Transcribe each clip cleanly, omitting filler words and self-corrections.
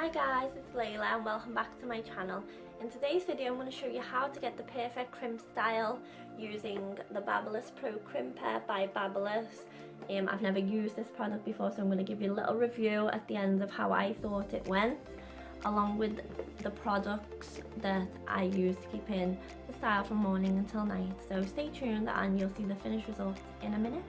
Hi guys, it's Layla and welcome back to my channel. In today's video I'm going to show you how to get the perfect crimp style using the Babyliss PRO CRIMPER by Babyliss. I've never used this product before, so I'm going to give you a little review at the end of how I thought it went, along with the products that I use to keep in the style from morning until night. So stay tuned and you'll see the finished result in a minute.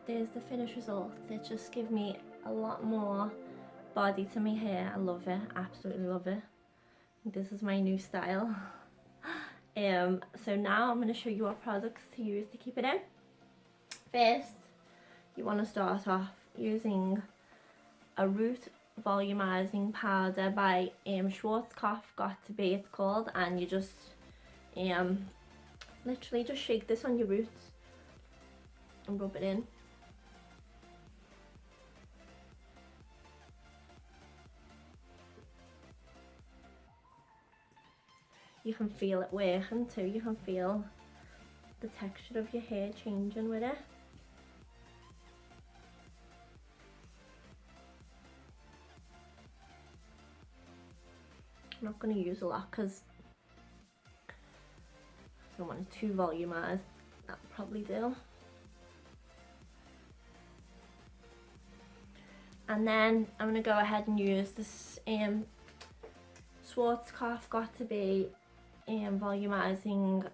there's the finished result. It just gives me a lot more body to my hair. I love it, absolutely love it. This is my new style. So now I'm going to show you what products to use to keep it in. First, you want to start off using a root volumizing powder by Schwarzkopf, got to be it's called, and you just literally just shake this on your roots and rub it in. You can feel it working too, you can feel the texture of your hair changing with it. I'm not going to use a lot because I don't want it too volumized. That'll probably do. And then I'm going to go ahead and use this Schwarzkopf got to be volumizing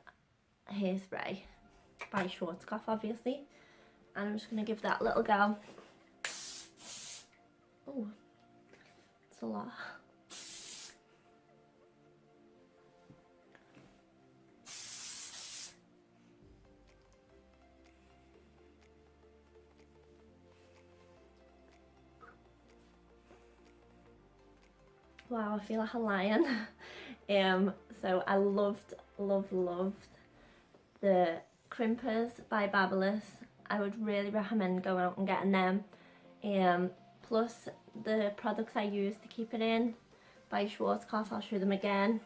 hairspray by Schwarzkopf, obviously, and I'm just going to give that a little go. Oh, it's a lot. Wow, I feel like a lion. So I loved the crimpers by Babyliss. I would really recommend going out and getting them. Plus the products I use to keep it in by Schwarzkopf, I'll show them again.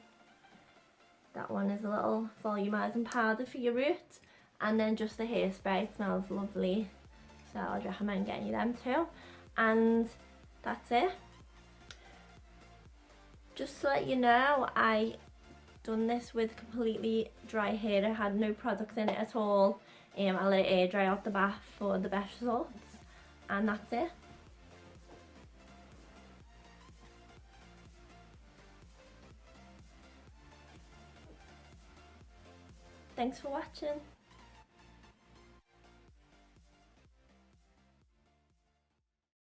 That one is a little volumizing powder for your roots, and then just the hairspray. It smells lovely, so I'd recommend getting you them too. And that's it. Just to let you know, I done this with completely dry hair. I had no products in it at all. I let it air dry out the bath for the best results, and that's it. Thanks for watching.